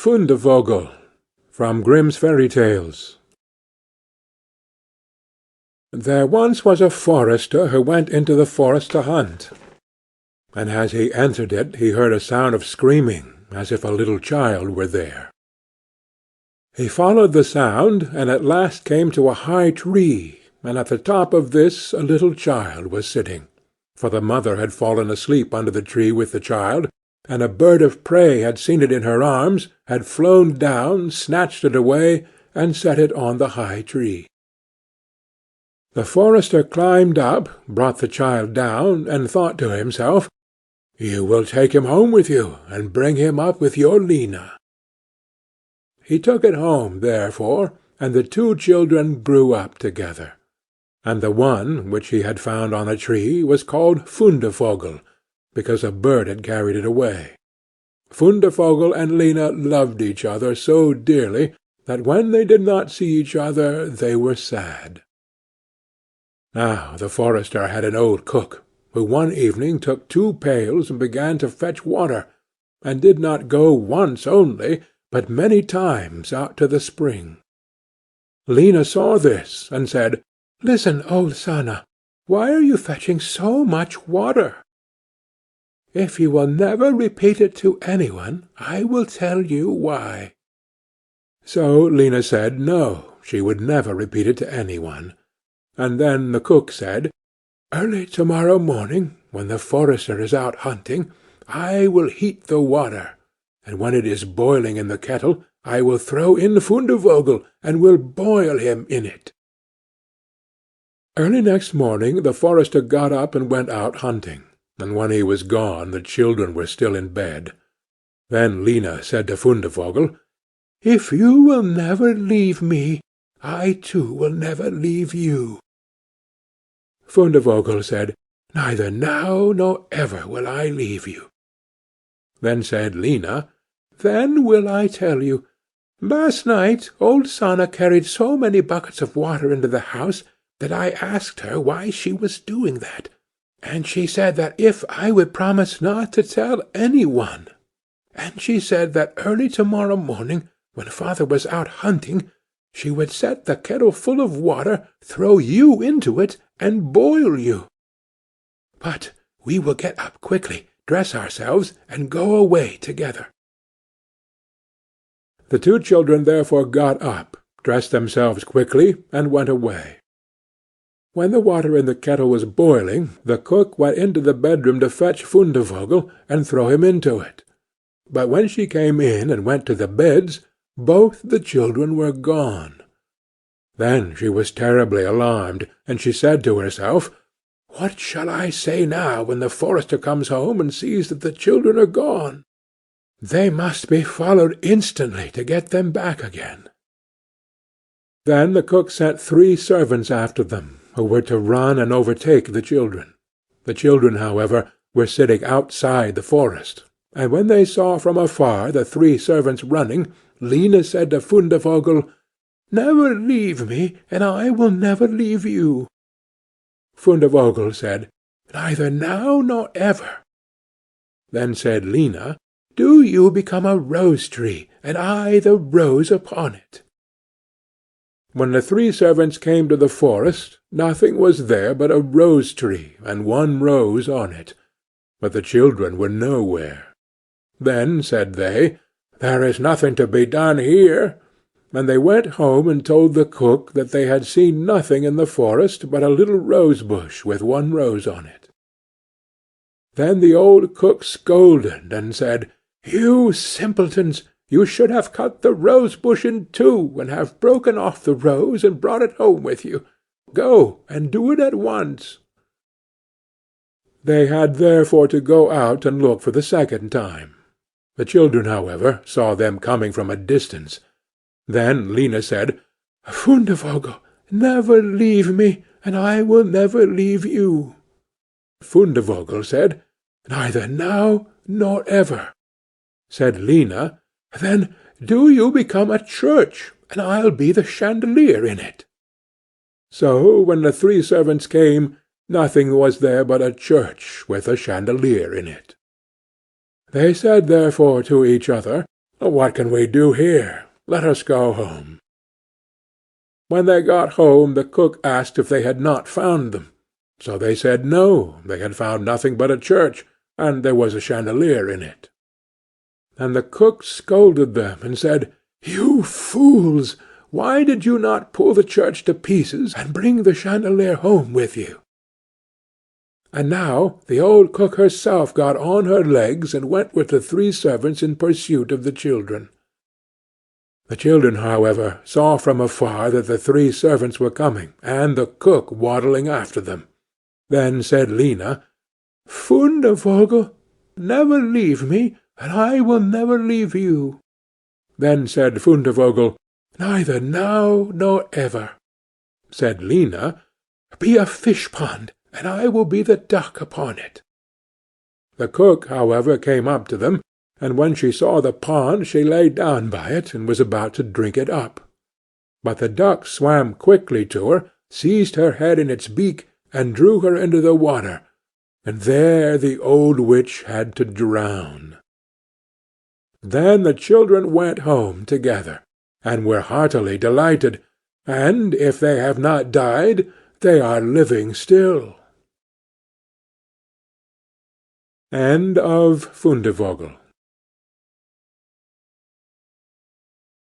Fundevogel. From Grimm's Fairy Tales. There once was a forester who went into the forest to hunt, and as he entered it he heard a sound of screaming, as if a little child were there. He followed the sound, and at last came to a high tree, and at the top of this a little child was sitting, for the mother had fallen asleep under the tree with the child, and a bird of prey had seen it in her arms, had flown down, snatched it away, and set it on the high tree. The forester climbed up, brought the child down, and thought to himself, "You will take him home with you, and bring him up with your Lena." He took it home, therefore, and the two children grew up together, and the one which he had found on a tree was called Fundevogel, because a bird had carried it away. Fundevogel and Lena loved each other so dearly that when they did not see each other they were sad. Now the forester had an old cook, who one evening took 2 pails and began to fetch water, and did not go once only, but many times out to the spring. Lena saw this, and said, "Listen, old Sanna, why are you fetching so much water? If you will never repeat it to any one, I will tell you why." So Lena said no, she would never repeat it to any one. And then the cook said, "Early to-morrow morning, when the forester is out hunting, I will heat the water, and when it is boiling in the kettle, I will throw in Fundevogel, and will boil him in it." Early next morning the forester got up and went out hunting, and when he was gone the children were still in bed. Then Lena said to Fundevogel, "If you will never leave me, I too will never leave you." Fundevogel said, "Neither now nor ever will I leave you." Then said Lena, "Then will I tell you. Last night old Sanna carried so many buckets of water into the house that I asked her why she was doing that, and she said that if I would promise not to tell any one, and she said that early to-morrow morning, when father was out hunting, she would set the kettle full of water, throw you into it, and boil you. But we will get up quickly, dress ourselves, and go away together." The 2 children therefore got up, dressed themselves quickly, and went away. When the water in the kettle was boiling, the cook went into the bedroom to fetch Fundevogel, and throw him into it. But when she came in and went to the beds, both the children were gone. Then she was terribly alarmed, and she said to herself, "What shall I say now when the forester comes home and sees that the children are gone? They must be followed instantly to get them back again." Then the cook sent 3 servants after them, who were to run and overtake the children. The children, however, were sitting outside the forest, and when they saw from afar the 3 servants running, Lena said to Fundevogel, "Never leave me, and I will never leave you." Fundevogel said, "Neither now nor ever." Then said Lena, "Do you become a rose-tree, and I the rose upon it." When the 3 servants came to the forest, nothing was there but a rose-tree, and 1 rose on it, but the children were nowhere. Then said they, "There is nothing to be done here," and they went home and told the cook that they had seen nothing in the forest but a little rose-bush with 1 rose on it. Then the old cook scolded and said, "You simpletons! You should have cut the rose-bush in 2, and have broken off the rose and brought it home with you. Go, and do it at once." They had therefore to go out and look for the 2nd time. The children, however, saw them coming from a distance. Then Lena said, "Fundevogel, never leave me, and I will never leave you." Fundevogel said, "Neither now nor ever." Said Lena, "Then do you become a church, and I'll be the chandelier in it." So when the 3 servants came, nothing was there but a church with a chandelier in it. They said therefore to each other, What can we do here? Let us go home." When they got home, the cook asked if they had not found them. So they said no, they had found nothing but a church, and there was a chandelier in it. And the cook scolded them, and said, "You fools! Why did you not pull the church to pieces, and bring the chandelier home with you?" And now the old cook herself got on her legs, and went with the 3 servants in pursuit of the children. The children, however, saw from afar that the 3 servants were coming, and the cook waddling after them. Then said Lena, "Fundevogel, never leave me, and I will never leave you." Then said Fundevogel, "Neither now nor ever." Said Lena, "Be a fish-pond, and I will be the duck upon it." The cook, however, came up to them, and when she saw the pond she lay down by it, and was about to drink it up. But the duck swam quickly to her, seized her head in its beak, and drew her into the water, and there the old witch had to drown. Then the children went home together, and were heartily delighted, and if they have not died, they are living still. End of Fundevogel.